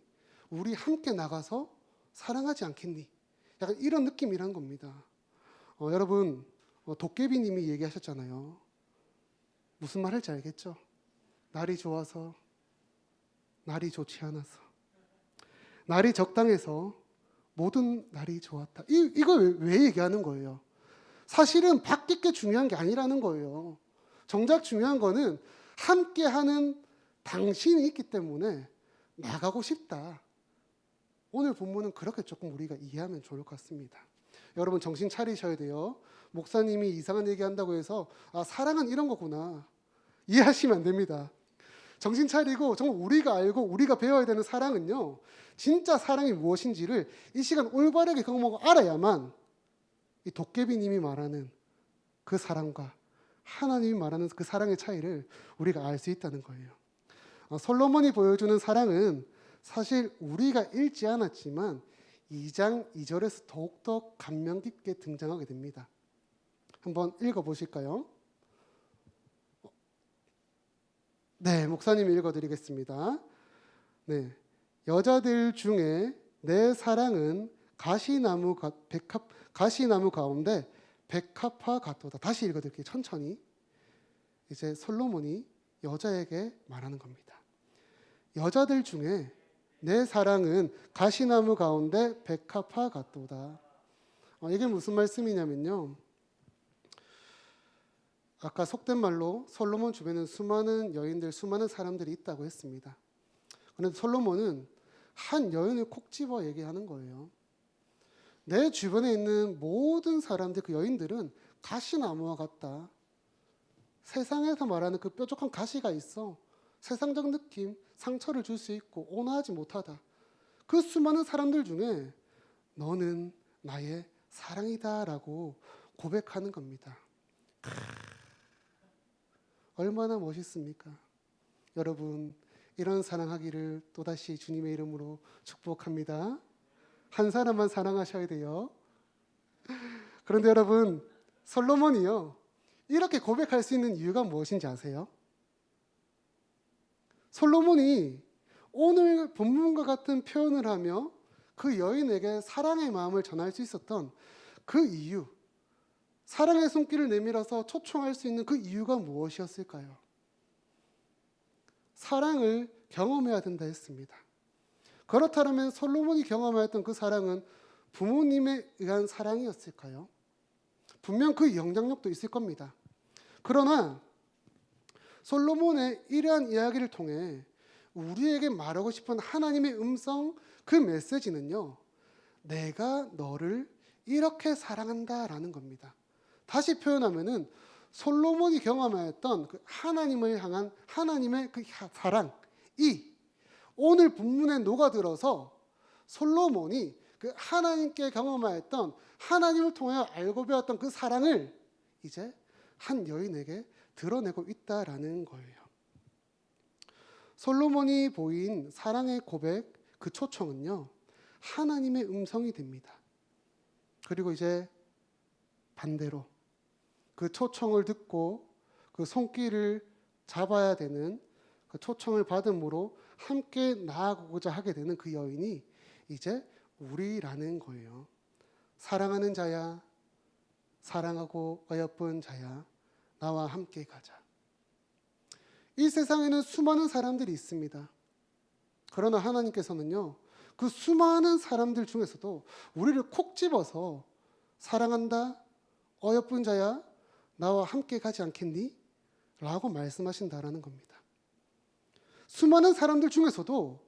우리 함께 나가서 사랑하지 않겠니? 약간 이런 느낌이란 겁니다. 여러분 도깨비님이 얘기하셨잖아요. 무슨 말일지 알겠죠? 날이 좋아서, 날이 좋지 않아서, 날이 적당해서 모든 날이 좋았다. 이걸 왜 얘기하는 거예요? 사실은 바뀔 게 중요한 게 아니라는 거예요. 정작 중요한 거는 함께하는 당신이 있기 때문에 나가고 싶다. 오늘 본문은 그렇게 조금 우리가 이해하면 좋을 것 같습니다. 여러분 정신 차리셔야 돼요. 목사님이 이상한 얘기한다고 해서 사랑은 이런 거구나 이해하시면 안 됩니다. 정신 차리고 정말 우리가 알고 우리가 배워야 되는 사랑은요. 진짜 사랑이 무엇인지를 이 시간 올바르게 경험하고 알아야만 이 도깨비님이 말하는 그 사랑과 하나님이 말하는 그 사랑의 차이를 우리가 알 수 있다는 거예요. 솔로몬이 보여주는 사랑은 사실 우리가 읽지 않았지만 2장 2절에서 더욱더 감명 깊게 등장하게 됩니다. 한번 읽어보실까요? 네, 목사님이 읽어드리겠습니다. 네, 여자들 중에 내 사랑은 가시나무 가운데 백합화 같도다. 다시 읽어드릴게요. 천천히. 이제 솔로몬이 여자에게 말하는 겁니다. 여자들 중에 내 사랑은 가시나무 가운데 백합화 같도다. 이게 무슨 말씀이냐면요. 아까 속된 말로 솔로몬 주변에는 수많은 여인들, 수많은 사람들이 있다고 했습니다. 그런데 솔로몬은 한 여인을 콕 집어 얘기하는 거예요. 내 주변에 있는 모든 사람들, 그 여인들은 가시나무와 같다. 세상에서 말하는 그 뾰족한 가시가 있어. 세상적 느낌, 상처를 줄 수 있고 온화하지 못하다. 그 수많은 사람들 중에 너는 나의 사랑이다라고 고백하는 겁니다. 얼마나 멋있습니까? 여러분 이런 사랑하기를 또다시 주님의 이름으로 축복합니다. 한 사람만 사랑하셔야 돼요. 그런데 여러분 솔로몬이요 이렇게 고백할 수 있는 이유가 무엇인지 아세요? 솔로몬이 오늘 본문과 같은 표현을 하며 그 여인에게 사랑의 마음을 전할 수 있었던 그 이유, 사랑의 손길을 내밀어서 초청할 수 있는 그 이유가 무엇이었을까요? 사랑을 경험해야 된다 했습니다. 그렇다면 솔로몬이 경험하였던 그 사랑은 부모님에 의한 사랑이었을까요? 분명 그 영향력도 있을 겁니다. 그러나 솔로몬의 이러한 이야기를 통해 우리에게 말하고 싶은 하나님의 음성, 그 메시지는요, 내가 너를 이렇게 사랑한다라는 겁니다. 다시 표현하면은 솔로몬이 경험하였던 그 하나님을 향한 하나님의 그 사랑이 오늘 본문에 녹아들어서 솔로몬이 그 하나님께 경험하였던 하나님을 통하여 알고 배웠던 그 사랑을 이제 한 여인에게 드러내고 있다라는 거예요. 솔로몬이 보인 사랑의 고백, 그 초청은요, 하나님의 음성이 됩니다. 그리고 이제 반대로 그 초청을 듣고 그 손길을 잡아야 되는 그 초청을 받음으로 함께 나아가고자 하게 되는 그 여인이 이제 우리라는 거예요. 사랑하는 자야, 사랑하고 어여쁜 자야, 나와 함께 가자. 이 세상에는 수많은 사람들이 있습니다. 그러나 하나님께서는요, 그 수많은 사람들 중에서도 우리를 콕 집어서 사랑한다, 어여쁜 자야, 나와 함께 가지 않겠니? 라고 말씀하신다라는 겁니다. 수많은 사람들 중에서도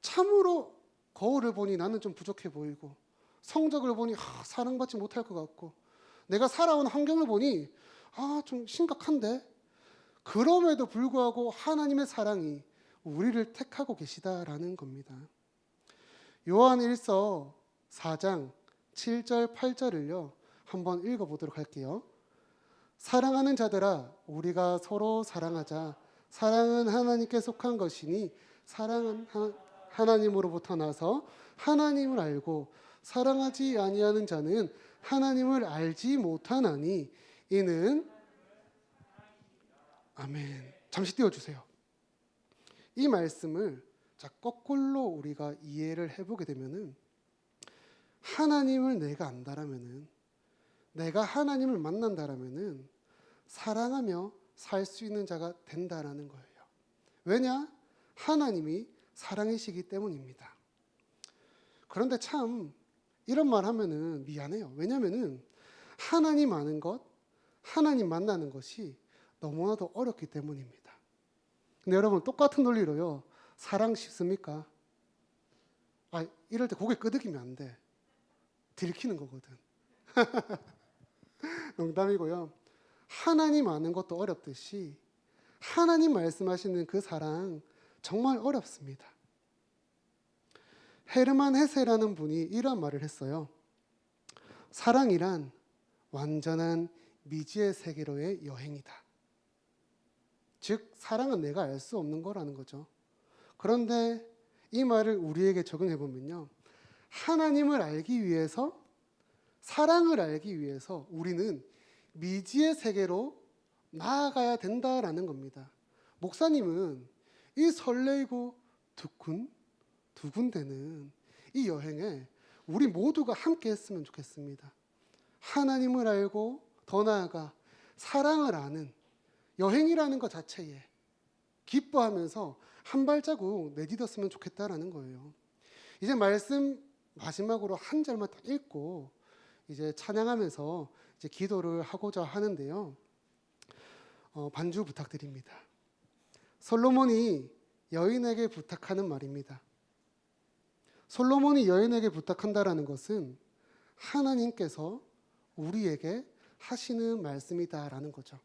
참으로 거울을 보니 나는 좀 부족해 보이고, 성적을 보니 사랑받지 못할 것 같고, 내가 살아온 환경을 보니 좀 심각한데, 그럼에도 불구하고 하나님의 사랑이 우리를 택하고 계시다라는 겁니다. 요한 1서 4장 7절 8절을요 한번 읽어보도록 할게요. 사랑하는 자들아, 우리가 서로 사랑하자. 사랑은 하나님께 속한 것이니 사랑은 하나님으로부터 나서 하나님을 알고 사랑하지 아니하는 자는 하나님을 알지 못하나니 이는 아멘. 잠시 띄워주세요. 이 말씀을 거꾸로 우리가 이해를 해보게 되면은, 하나님을 내가 안다라면은, 내가 하나님을 만난다라면은 사랑하며 살 수 있는 자가 된다라는 거예요. 왜냐? 하나님이 사랑이시기 때문입니다. 그런데 참 이런 말 하면은 미안해요. 왜냐면은 하나님 아는 것, 하나님 만나는 것이 너무나도 어렵기 때문입니다. 근데 여러분, 똑같은 논리로요, 사랑 쉽습니까? 이럴 때 고개 끄덕이면 안 돼. 들키는 거거든. 농담이고요. 하나님 아는 것도 어렵듯이 하나님 말씀하시는 그 사랑 정말 어렵습니다. 헤르만 헤세라는 분이 이런 말을 했어요. 사랑이란 완전한 미지의 세계로의 여행이다. 즉, 사랑은 내가 알 수 없는 거라는 거죠. 그런데 이 말을 우리에게 적용해 보면요, 하나님을 알기 위해서, 사랑을 알기 위해서 우리는 미지의 세계로 나아가야 된다라는 겁니다. 목사님은 이 설레이고 두근대는 이 여행에 우리 모두가 함께 했으면 좋겠습니다. 하나님을 알고 더 나아가 사랑을 아는 여행이라는 것 자체에 기뻐하면서 한 발자국 내딛었으면 좋겠다라는 거예요. 이제 말씀 마지막으로 한 절만 딱 읽고 이제 찬양하면서 이제 기도를 하고자 하는데요. 반주 부탁드립니다. 솔로몬이 여인에게 부탁하는 말입니다. 솔로몬이 여인에게 부탁한다라는 것은 하나님께서 우리에게 하시는 말씀이다라는 거죠.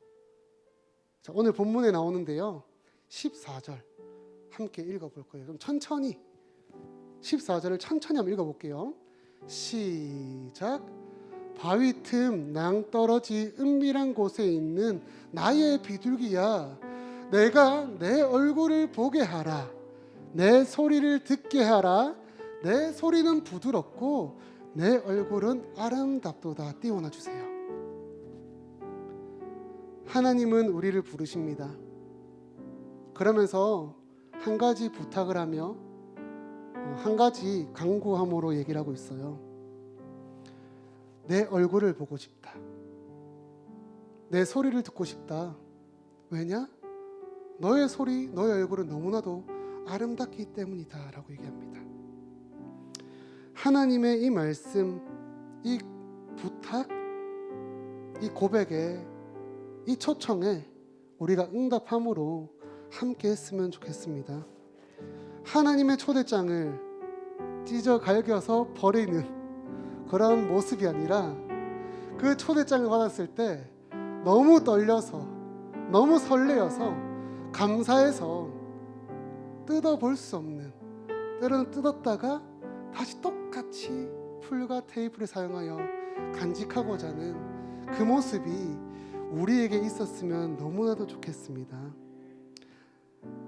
자, 오늘 본문에 나오는데요, 14절 함께 읽어볼 거예요. 좀 천천히 14절을 천천히 한번 읽어볼게요. 시작. 바위 틈 낭떠러지 은밀한 곳에 있는 나의 비둘기야, 내가 내 얼굴을 보게 하라. 내 소리를 듣게 하라. 내 소리는 부드럽고 내 얼굴은 아름답도다. 띄워놔 주세요. 하나님은 우리를 부르십니다. 그러면서 한 가지 부탁을 하며 한 가지 강구함으로 얘기를 하고 있어요. 내 얼굴을 보고 싶다. 내 소리를 듣고 싶다. 왜냐? 너의 소리, 너의 얼굴은 너무나도 아름답기 때문이다 라고 얘기합니다. 하나님의 이 말씀, 이 부탁, 이 고백에, 이 초청에 우리가 응답함으로 함께 했으면 좋겠습니다. 하나님의 초대장을 찢어 갈겨서 버리는 그런 모습이 아니라 그 초대장을 받았을 때 너무 떨려서, 너무 설레어서, 감사해서 뜯어볼 수 없는, 때로는 뜯었다가 다시 똑같이 풀과 테이프를 사용하여 간직하고자 하는 그 모습이 우리에게 있었으면 너무나도 좋겠습니다.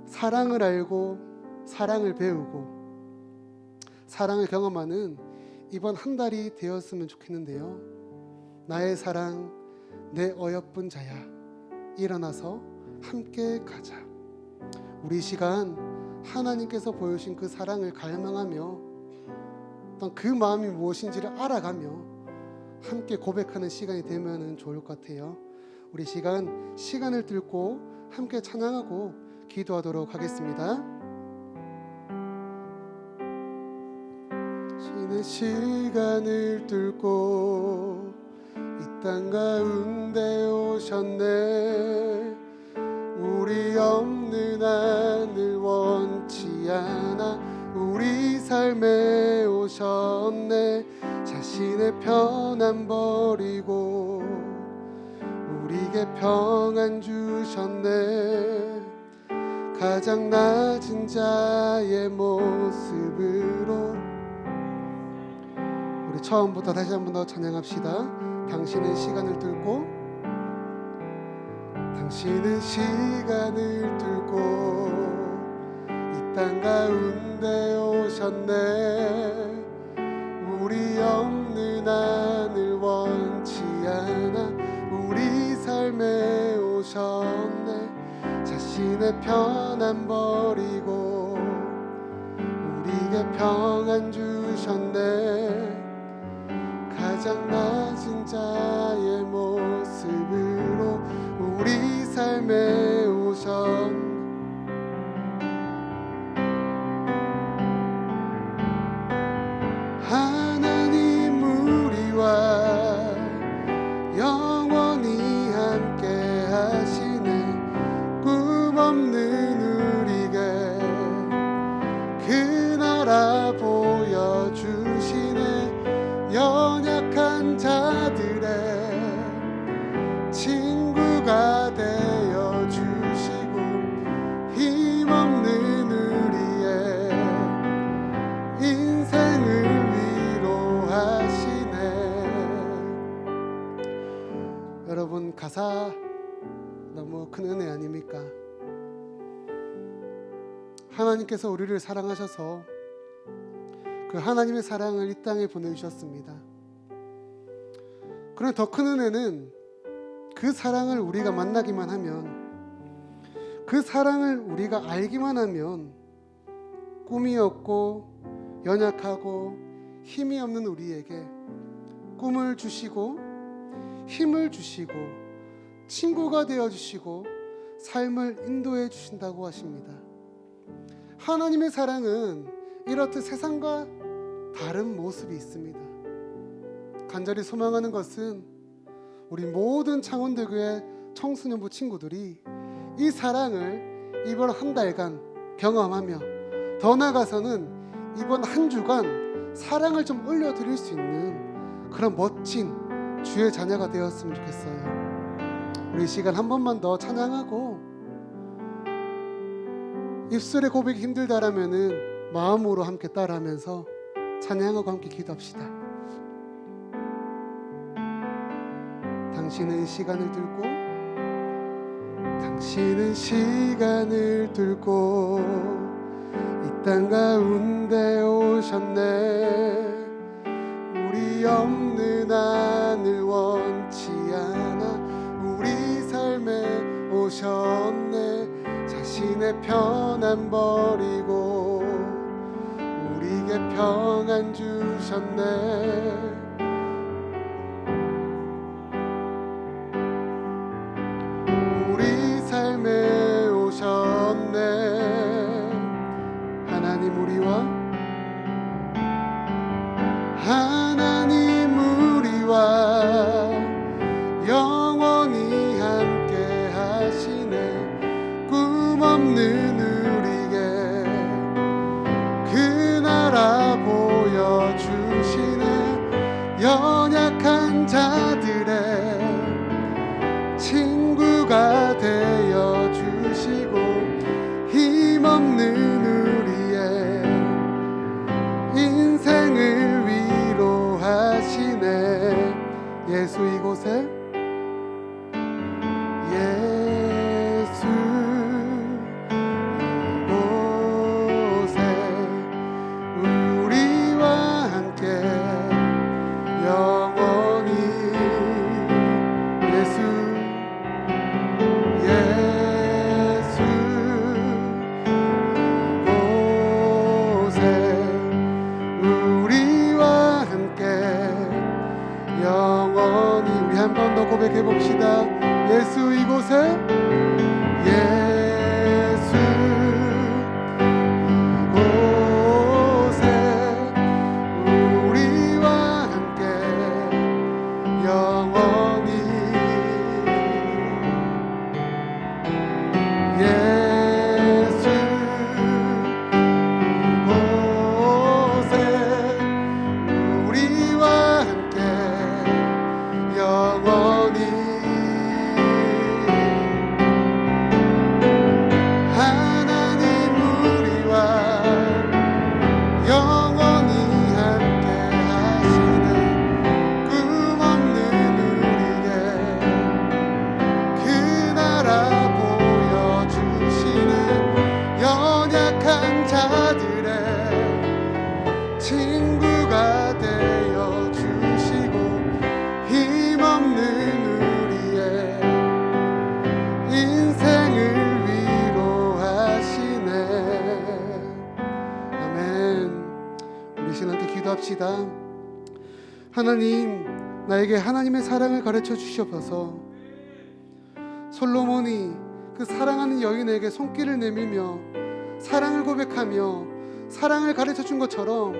사랑을 알고 사랑을 배우고 사랑을 경험하는 이번 한 달이 되었으면 좋겠는데요. 나의 사랑, 내 어여쁜 자야, 일어나서 함께 가자. 우리 시간 하나님께서 보여주신 그 사랑을 갈망하며 어떤 그 마음이 무엇인지를 알아가며 함께 고백하는 시간이 되면 좋을 것 같아요. 우리 시간을 뚫고 함께 찬양하고 기도하도록 하겠습니다. 신의 시간을 뚫고 이 땅 가운데 오셨네. 우리 없는 하늘 원치 않아 우리 삶에 오셨네. 자신의 편안 버리고 우리에게 평안 주셨네. 가장 낮은 자의 모습으로 우리 처음부터 다시 한 번 더 찬양합시다. 당신은 시간을 뚫고 당신은 시간을 뚫고 이 땅 가운데 오셨네. 우리 없는 하늘 원치 않아 우리 삶에 오셨네. 자신의 편안 버리고 우리에게 평안 주셨네. 가장 낮은 자의 모습으로 우리 삶에 오셨네. 하나님 우리와 영원히 함께 하시네. 꿈 없는 우리에게 그 나라 보여주시네. 연약한 자들의 친구가 되어주시고 힘없는 우리의 인생을 위로하시네. 여러분, 가사 너무 큰 은혜 아닙니까? 하나님께서 우리를 사랑하셔서 그 하나님의 사랑을 이 땅에 보내주셨습니다. 그런데 더 큰 은혜는 그 사랑을 우리가 만나기만 하면, 그 사랑을 우리가 알기만 하면 꿈이 없고 연약하고 힘이 없는 우리에게 꿈을 주시고 힘을 주시고 친구가 되어주시고 삶을 인도해 주신다고 하십니다. 하나님의 사랑은 이렇듯 세상과 다른 모습이 있습니다. 간절히 소망하는 것은 우리 모든 창원대교회 청소년부 친구들이 이 사랑을 이번 한 달간 경험하며 더 나아가서는 이번 한 주간 사랑을 좀 올려드릴 수 있는 그런 멋진 주의 자녀가 되었으면 좋겠어요. 우리 시간 한 번만 더 찬양하고, 입술의 고백이 힘들다라면은 마음으로 함께 따라하면서 찬양하고 함께 기도합시다. 당신은 시간을 뚫고 당신은 시간을 뚫고 이 땅 가운데 오셨네. 우리 없는 하늘 원치 않아 우리 삶에 오셨네. 자신의 편안 버리고 우리에게 평안 주셨네. 연약한 자들의 친구가 되어 주시고 힘없는 우리의 인생을 위로하시네. 예수 이곳에 예수 이곳에 우리와 함께 영원히 예수 이곳에 우리와 함께 영원히. 우리 한 번 더 고백해 봅시다. 예수 이곳에 예수 이곳에 우리와 함께 영원히 예수 이곳에 우리와 함께 영원히 하나님 우리와 영원히 함께 하시는 꿈없는 우리의 그 나라 보여주시는 연약한 자들의 친구가 되어 주시고 힘없는 우리의 인생을 위로하시네. 아멘. 우리 신한테 기도합시다. 하나님, 나에게 하나님의 사랑을 가르쳐 주시옵소서. 솔로몬이 그 사랑하는 여인에게 손길을 내밀며 사랑을 고백하며 사랑을 가르쳐 준 것처럼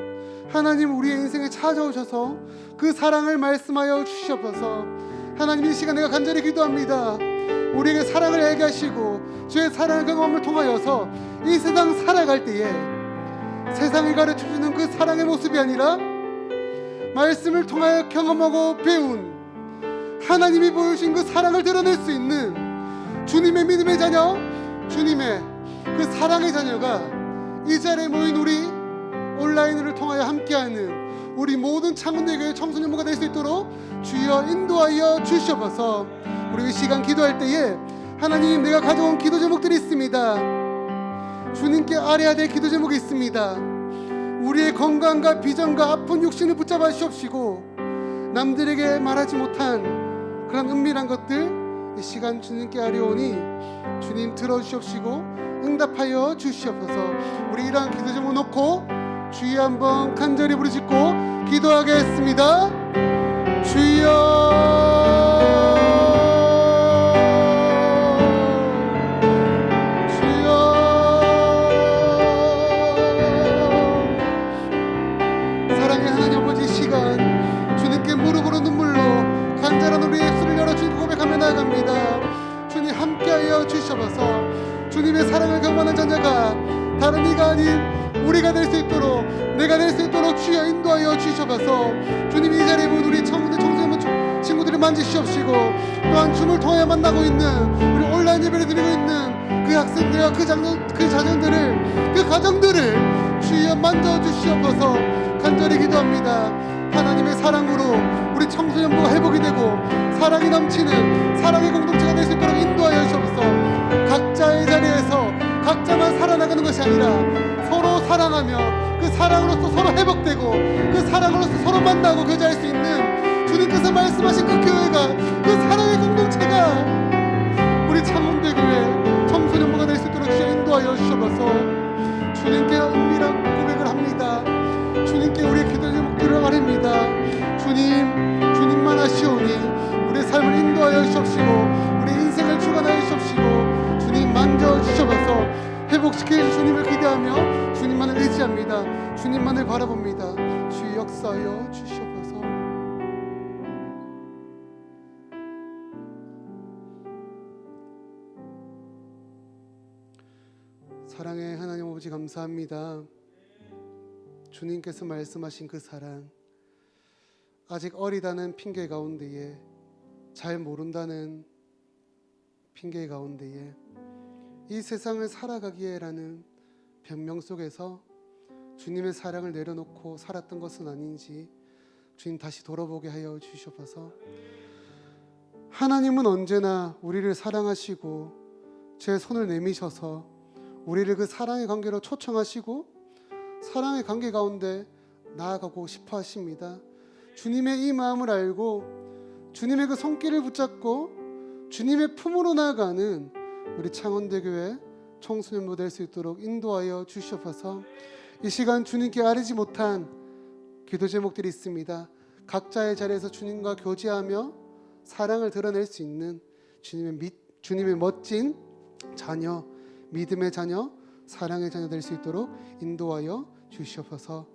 하나님 우리의 인생에 찾아오셔서 그 사랑을 말씀하여 주시옵소서. 하나님, 이 시간 내가 간절히 기도합니다. 우리에게 사랑을 얘기하시고 주의 사랑의 경험을 통하여서 이 세상 살아갈 때에 세상이 가르쳐주는 그 사랑의 모습이 아니라 말씀을 통하여 경험하고 배운 하나님이 보여주신 그 사랑을 드러낼 수 있는 주님의 믿음의 자녀, 주님의 그 사랑의 자녀가 이 자리에 모인 우리 온라인을 통하여 함께하는 우리 모든 창원대교회 청소년부가 될 수 있도록 주여 인도하여 주시옵소서. 우리 이 시간 기도할 때에 하나님, 내가 가져온 기도 제목들이 있습니다. 주님께 아뢰야 될 기도 제목이 있습니다. 우리의 건강과 비전과 아픈 육신을 붙잡아 주옵시고 남들에게 말하지 못한 그런 은밀한 것들 이 시간 주님께 아뢰오니 주님 들어주시옵시고 응답하여 주시옵소서. 우리 이러한 기도 제목 놓고 주여 한번 간절히 부르짖고 기도하겠습니다. 주여, 무릎으로 눈물로 간절한 우리의 입술을 열어 주님 고백하며 나아갑니다. 주님 함께하여 주시옵소서. 주님의 사랑을 경험하는 자녀가 다른 이가 아닌 우리가 될 수 있도록, 내가 될 수 있도록 주여 인도하여 주시옵소서. 주님, 이 자리에 모인 우리 청소년 친구들을 만지시옵시고 또한 줌을 통하여 만나고 있는 우리 온라인 예배를 드리고 있는 그 학생들과 그 자녀들을, 그 가정들을 주여 만져주시옵소서. 간절히 기도합니다. 하나님의 사랑으로 우리 청소년부가 회복이 되고 사랑이 넘치는 사랑의 공동체가 될 수 있도록 인도하여 주옵소서. 각자의 자리에서 각자만 살아나가는 것이 아니라 서로 사랑하며 그 사랑으로서 서로 회복되고 그 사랑으로서 서로 만나고 교제할 수 있는 주님께서 말씀하신 그 교회가, 그 사랑의 공동체가 우리 창원대교회 청소년부가 될 수 있도록 주여 인도하여 주옵소서. 주님께 은밀한 고백을 합니다. 주님께 우리의 기도 제목들을 아뢰입니다. 주님만 하시오니 우리의 삶을 인도하여 주시옵시고 우리 인생을 주관하여 주시옵시고 주님 만져주셔서 회복시킬 주님을 기대하며 주님만을 의지합니다. 주님만을 바라봅니다. 주 역사하여 주시옵소서. 사랑의 하나님 아버지, 감사합니다. 주님께서 말씀하신 그 사랑, 아직 어리다는 핑계 가운데에, 잘 모른다는 핑계 가운데에, 이 세상을 살아가기에라는 변명 속에서 주님의 사랑을 내려놓고 살았던 것은 아닌지 주님 다시 돌아보게 하여 주시옵소서. 하나님은 언제나 우리를 사랑하시고 제 손을 내미셔서 우리를 그 사랑의 관계로 초청하시고 사랑의 관계 가운데 나아가고 싶어 하십니다. 주님의 이 마음을 알고 주님의 그 손길을 붙잡고 주님의 품으로 나아가는 우리 창원대교회 청소년부 될 수 있도록 인도하여 주시옵소서. 이 시간 주님께 아뢰지 못한 기도 제목들이 있습니다. 각자의 자리에서 주님과 교제하며 사랑을 드러낼 수 있는 주님의 멋진 자녀, 믿음의 자녀, 사랑의 자녀 될 수 있도록 인도하여 주시옵소서.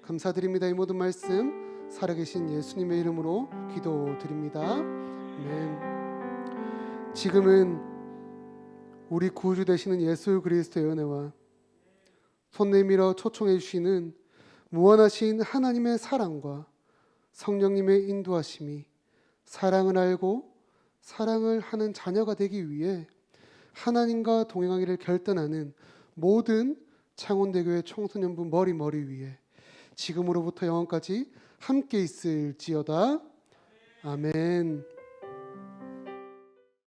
감사드립니다. 이 모든 말씀 살아계신 예수님의 이름으로 기도드립니다. 아멘. 지금은 우리 구주 되시는 예수 그리스도의 은혜와 손 내밀어 초청해 주시는 무한하신 하나님의 사랑과 성령님의 인도하심이 사랑을 알고 사랑을 하는 자녀가 되기 위해 하나님과 동행하기를 결단하는 모든 창원대교회 청소년부 머리 위에 지금으로부터 영원까지 함께 있을지어다. 아멘.